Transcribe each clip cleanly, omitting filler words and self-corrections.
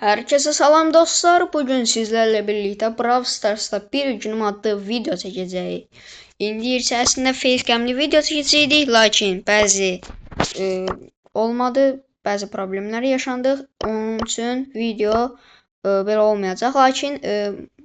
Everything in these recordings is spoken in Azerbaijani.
Herkese salam dostlar. Bugün sizlerle birlikte Brawl Stars'ta bir günüm adlı video çekeceğiz. İndi içerisinde facecam'li video çekecekdik, lakin bazı olmadı, bazı problemler yaşandı. Onun için video belə olmayacaq. Lakin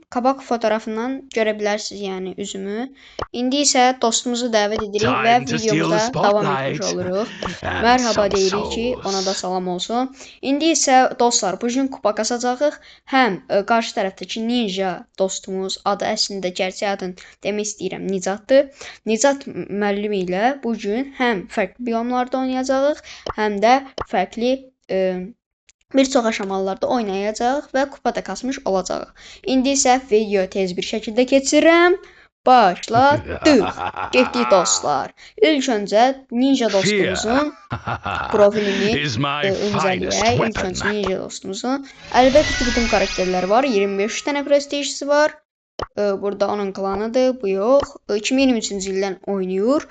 qabaq fotoğrafından görə bilərsiniz, yəni üzümü. İndi isə dostumuzu dəvət edirik və videomuza davam etmiş oluruq. Merhaba deyirik ki, ona da salam olsun. İndi isə dostlar, bu gün kupa kasacağıq. Həm qarşı tərəfdəki Ninja dostumuz, adı əslində gerçək adını demək istəyirəm, Nicatdır. Nicat müəllim ilə bu gün həm fərqli biyomlarda oynayacağıq, həm də fərqli bir çox aşamalarda oynayacaq və kupa da kasmış olacaq. İndi isə video tez bir şəkildə keçirəm. Başladıq. Getdik dostlar. İlk öncə Ninja dostumuzun profilini incələyək. İlk öncə Ninja dostumuzun. Əlbəttə ki, bütün karakterlər var. 25 dənə prestijisi var. Burada onun klanıdır. Bu yox. 2023-cü ildən oynayır.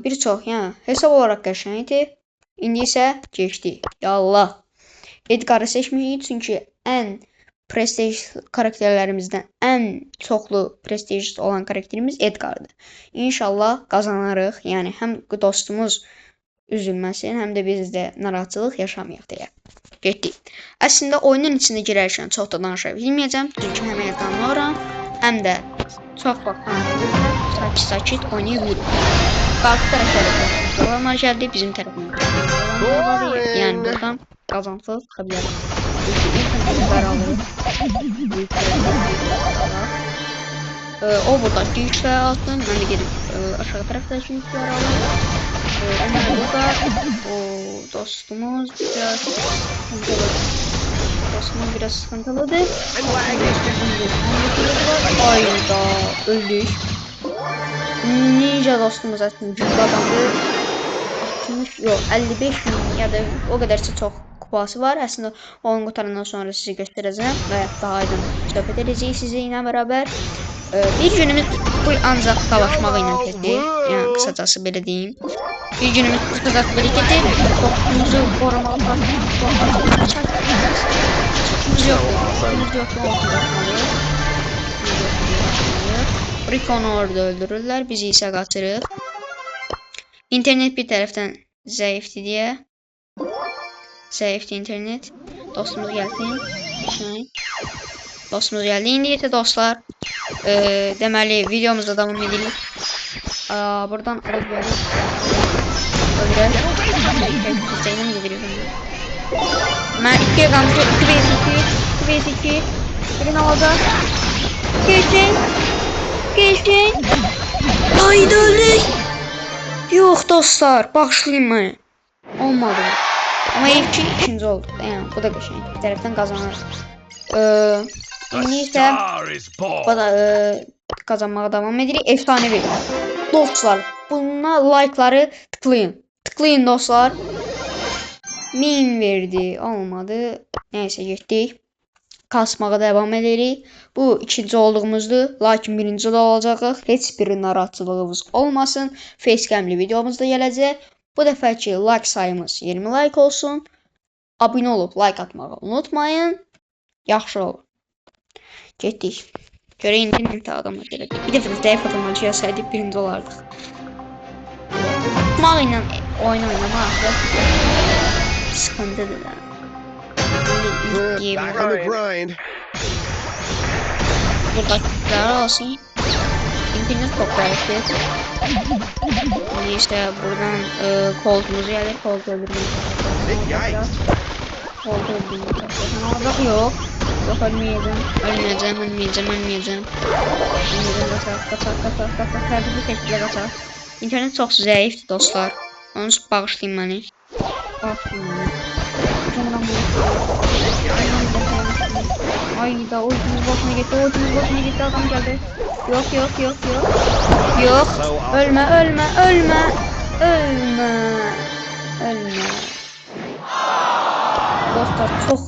Bir çox, yəni hesab olaraq qəşəngdir. İndi isə keçdik. Yallah. Edgar'ı seçmişik çünki ən prestij karakterlərimizdən ən çoxlu prestij olan karakterimiz Edgar'dır. İnşallah qazanarıq. Yəni həm dostumuz üzülməsin, həm də biz də narahatçılıq yaşamayaq deyə. Getdik. Əslində oyunun içində girərkən çox da danışa bilməyəcəm, çünki həm heyecanlanıram, həm də çox vaxt sakit oynaya bilirik. Qarşı tərəflərdə olanlar gəldi, bizim tərəfimizdə. Yəni buradan kazansız çıkabilirim. O buradaki yükseğe alsın. Ben de gidip aşağı taraftaki yükseğe alalım. Ama burada o dostumuz biraz sıkıntılı. Dostumuz biraz sıkıntılıdır. Ayda öldük. Ninja dostumuz aslında güçlü adamdı. 60 yok 55 bin ya da o kadarsa çok kupası var. Aslında onun qurtarandan sonra size göstereceğim ve daha aydın söhbət edəcəyik sizinlə beraber. Bir günümüz bu ancaq dalaşmağı ilə keçdi. Yəni qısacası belə deyim. Bir günümüz qısacası belə keçdi. Toplumuzu qorumalı Ricon'u orada öldürürlər. Bizi isə qaçırıq. İnternet bir tərəfdən zəifdir deyə. Zəifdir internet. Dostumuz gəlsin. Dostumuz gəldi. İndi isə dostlar, deməli videomuzda davam edirik. Buradan alıb gəlir. Öldürək. Hüseyin'e mi gidirik? Mən 2'ye qalmışım. 2 vs 2. Birini alacaq. Geçin. Haydi öldük. Yok dostlar, bağışlayın mı? Olmadı. Ama ikinci oldu. Yani bu da qəşəng. Bir tərəfdən qazanırıq. İndi isə qazanmağa davam edirik. Efsanevi. Dostlar, buna like'ları tıklayın. Tıklayın dostlar. 1000 verdi. Olmadı. Neyse getdik. Kasmağa devam edirik. Bu ikinci olduğumuzdur. Lakin birinci de olacağıq. Heç bir narahatçılığımız olmasın. Facecam'li videomuz da gələcək. Bu dəfəki like sayımız 20 like olsun. Abunə olub like atmağı unutmayın. Yaxşı olur. Getdik. Görək internetdə adamlar gələcək. Bir dəfə zəif adamlar gəlsəydik birinci olardıq. Tutmaq ilə oyun oynamaq sıxıntıdır da. Buradakılar olsun. İnternet çok zayıftır. Şimdi işte buradan koltuğumuzu gelir. Koltuğu öldürmeyi. Koltuğu öldürmeyi. Ama yok. Yok ölmeyeceğim. Ölmeyeceğim. Kaçak. Her bir şekilde kaçak. İnternet çok zayıftır dostlar. Onu bağışlayın beni. Ayda ultimiz boşuna gitti adam geldi. Yok. Ölme. Dostlar çok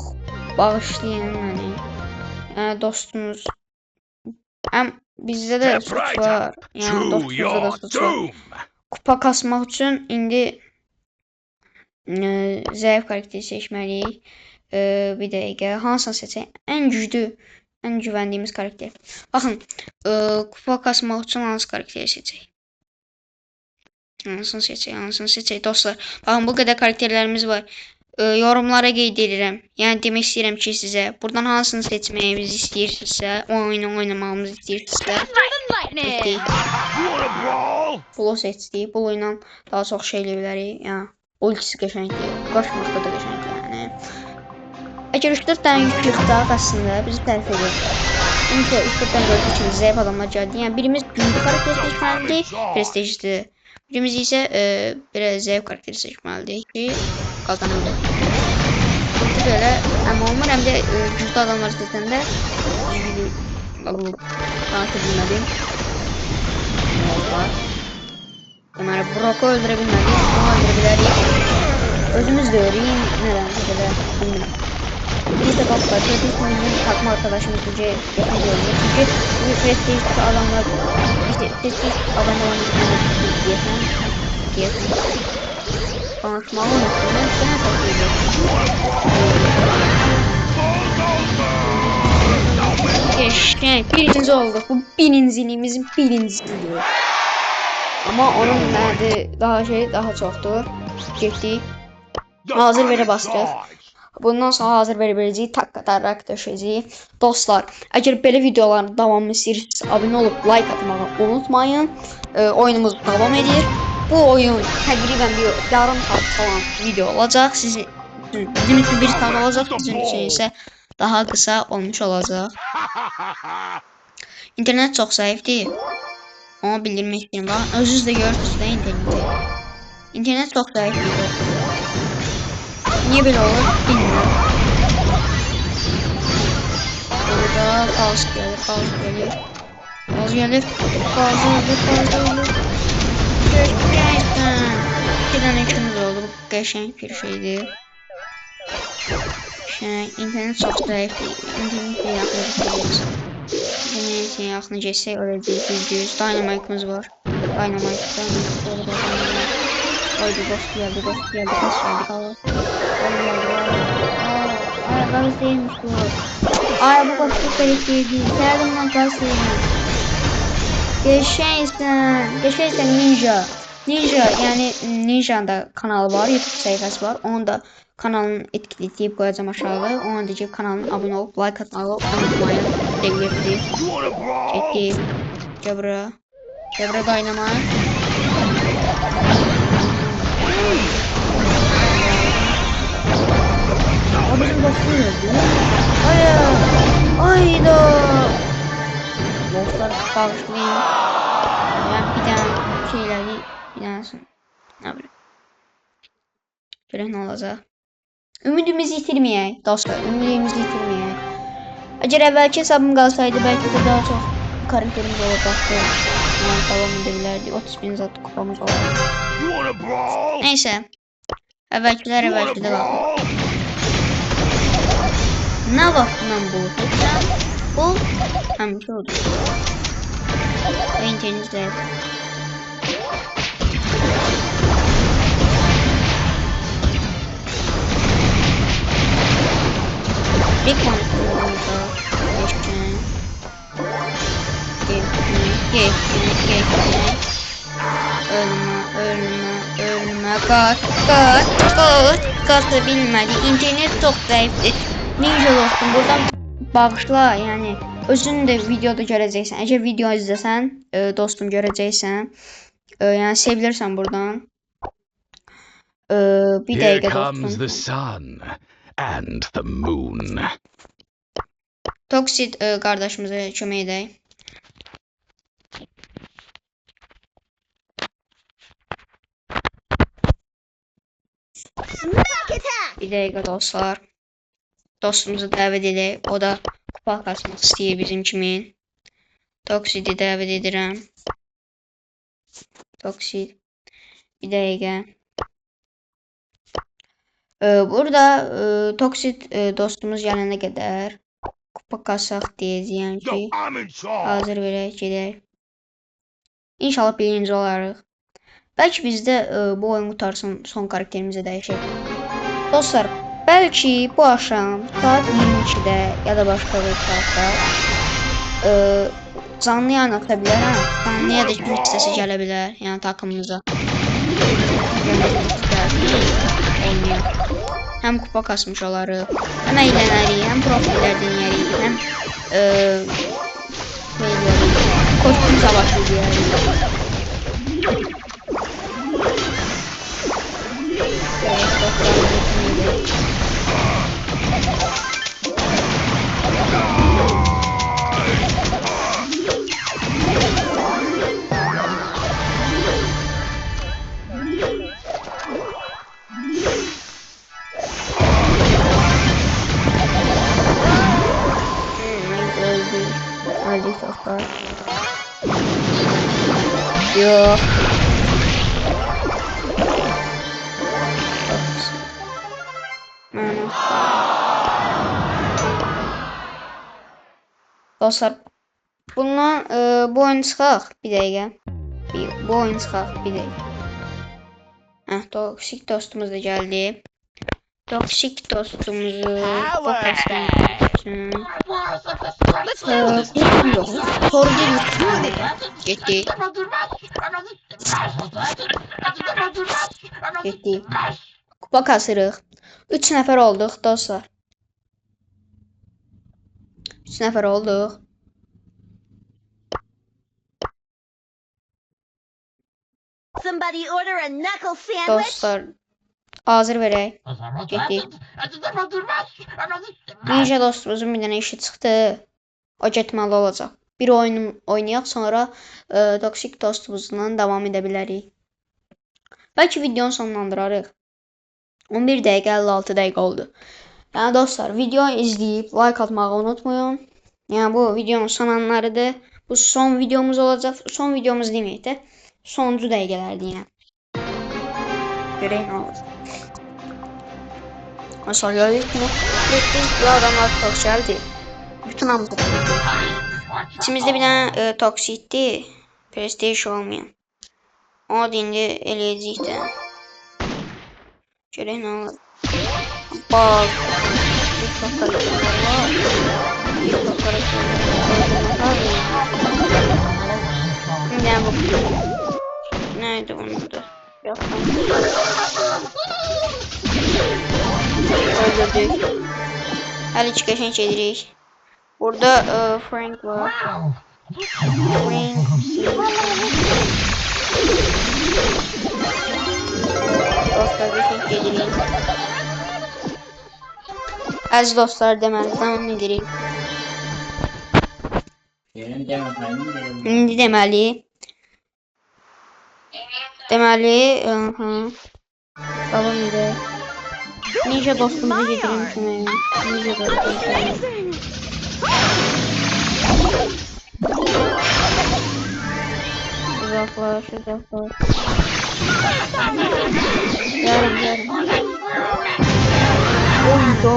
bağışlayın beni. Yani dostunuz. Hem bizde de suç var. Yani dostumuzda da suç var. Kupa kasmak için indi zəif karakteri seçməliyik. Bir dəqiqə. Hansını seçək? Ən güclü, ən güvəndiyimiz karakter. Baxın, kupa kasmaq üçün hansı karakteri seçək? Hansını seçək dostlar. Baxın, bu qədər karakterlərimiz var. Yorumlara qeyd edirəm. Yəni demək istəyirəm ki, sizə buradan hansını seçməyimizi istəyirsinizsə, o oyunu oynamağımızı istəyirsinizsə, Bulu seçdik. Bulu ilə daha çox şey eləyə bilərik. Yəni ultisi qəşəngdir. Qaçmaqda da qəşəngdir yəni. Əgər 3-4 dənə yük yıxdaq əslində bizi tərif edir. Çünki 3-4-dən gördük ki, zəif adamlar gəldi. Yəni birimiz güclü karakter seçməlidir, prestijlidir. Birimiz isə biraz zəif karakter seçməlidir ki, qazanalım. Burada belə amma olmur, həm də güclü adamları seçəndə danışa bilmədim. Deməli, Brock'u öldürə bilmədik, onu öldürə bilərik. Özümüz də öyrəyim, nədənsə belə bilmirəm. Biz də qalqlar, biz bizim takma arkadaşımız gücə yaxın görünür. Çünki bu prestijli adamlar, prestijli adamların deyəsən, danışmağı unuttum. Mən sənə çok Qəşəng, birinci olduq. Bu birinciliyimizin birincisidir. Amma onun nədir, daha çoxdur. Getdik. Hazır verə basdıq. Bundan sonra hazır verəcəyik, tak-tarak döşəcəyik. Dostlar, əgər belə videoların davamını istəyirsiniz, abunə olub like atmağı unutmayın. Oyunumuz davam edir. Bu oyun təqribən bir yarım saat falan video olacaq. Sizin üçün bir saat olacaq, sizin üçün isə daha qısa olmuş olacaq. İnternet çox zəifdir. Onu bildirmək istəyirəm. Özünüz də görürsünüz də interneti. İnternet çox zəifdir. Niye böyle olur bilmiyorum. Burada kaos gelir. Gerçekten. Bir tane ikimiz oldu. Bu qəşəng bir şeydir. İnternet çox zayıf. İnternetin yaxını geçsək öləcəyik %100. Dynamite'ımız var. Oydu dost geldi. Allah. Ay gaz değilmiş bu. Ay bu kadar çok gerekliydi. Serdimden gaz değilmiş. Geçeysen Ninja. Yani Ninja'nın da kanalı var. YouTube sayfası var. Onun da kanalını etkiletleyip koyacağım aşağıya. Ona diyecek kanalına abone olup like atmayı unutmayın. Devletli. Çekti. Cebra Dynamite. O bizim dostluyoruz değil mi? Hayda. Dostlar bağışlayın. Yani bir tane şeyleri bir tanesini. Ne bileyim. Görək nə olacaq. Ümidimizi itirməyək dostlar. Əgər əvvəlki hesabım qalsaydı belki de daha çox karakterimiz olacaqdı. Yani devam edə bilərdik. 30.000 zat kupamız olardı. Neyse. Əvvəlkilər qaldı. Ne vaxt mən bunu tutsam, bu həmişə odur. Və internet zəif. Bir konuşduğumuzda geçtin. Ölme. Qatı bilmədi. İnternet çox zəifdir. Ninja dostum, buradan bağışla, yəni özün də videoda görəcəksən. Əgər video izləsən, dostum görəcəksən. Yəni sevilirsən buradan. Bir dəqiqə dostum. Toxic qardaşımıza kömək edək. Bir dəqiqə dostlar. Dostumuzu dəvət edək. O da kupa kasmaq istəyir bizim kimi. Toxic'i dəvət edirəm. Toxic. Bir dəqiqə. Burada Toxic dostumuz gələnə qədər kupa kasaq deyəcəyəm ki, hazır verək gedək. İnşallah birinci olarıq. Bəlkə biz də bu oyun qutarsın, son karakterimizi dəyişək. Dostlar, bəlkə bu axşam saat 22-də ya da başqa bir saatda canlı yayın ata bilərəm. Canlıya da kim istəsə gələ bilər, yəni takımımıza. Olmuyor. Həm kupa kasmış olarıq, həm əylənərik, həm profillər dinləyərik, həm koştum savaşı deyərik. Öldük dostlar. Yok. Dostlar, bundan bu oyunu çıxaq bir dəqiqə. Bu oyunu çıxaq bir dəqiqə. Toksik dostumuz da gəldi. Toksik dostumuzu bakasın. Soru değil. Gitti. Gitti. Kupa kasırıq. 3 nəfər olduq dostlar. 3 nəfər olduq. Dostlar, hazır verək. Getdik. Ninja dostumuzun bir dənə işi çıxdı. O getməli olacaq. Bir oyun oynayaq, sonra toksik dostumuzla davam edə bilərik. Bəlkə videonu sonlandırarıq. 11 dəqiqə 56 dəqiqə oldu. Yəni dostlar, videonu izləyib like atmağı unutmayın. Yəni bu videonun son anlarıdır. Bu son videomuz olacaq. Son videomuz deməyək də, sonuncu dəqiqələrdir yəni. Görək nə olur. Mesela gördük ki bu adamlar çok geldi. Bütün hamısı. İçimizde bir tane toksikti. Prestige olmayan. O dindi eləyəcək də. Görək nə olur. Bak. Bir çok karakterler var. Bir çok karakterler var. Ne bu? Neydi bunun da? Öldürdük. Hələ çıxışın edirik. Burada Frank var. Frank. Dostlar çıxışın edirik. Əziz dostlar, deməli davam edirik. İndi deməli davam edək. Ninja dostumuzu getirin şunu. Ninja dostumuzu. Uzaklaş. Yarım. Oydo.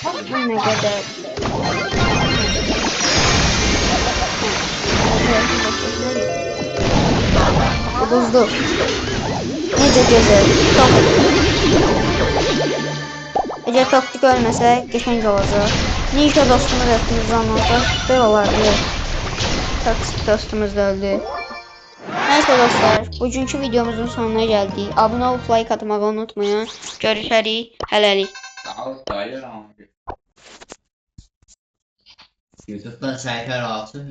Bu ne kadar? Buzlu. Nece güzel. Eğer toktik ölmese geçen olacak. Ninja dostumuz ettiğimiz anlamda böyle olardı. Toksik dostumuz da öldü. Neyse dostlar, bugünkü videomuzun sonuna geldik. Abone olup like atmayı unutmayın. Görüşərik. Hələlik. YouTube'da sayfa altı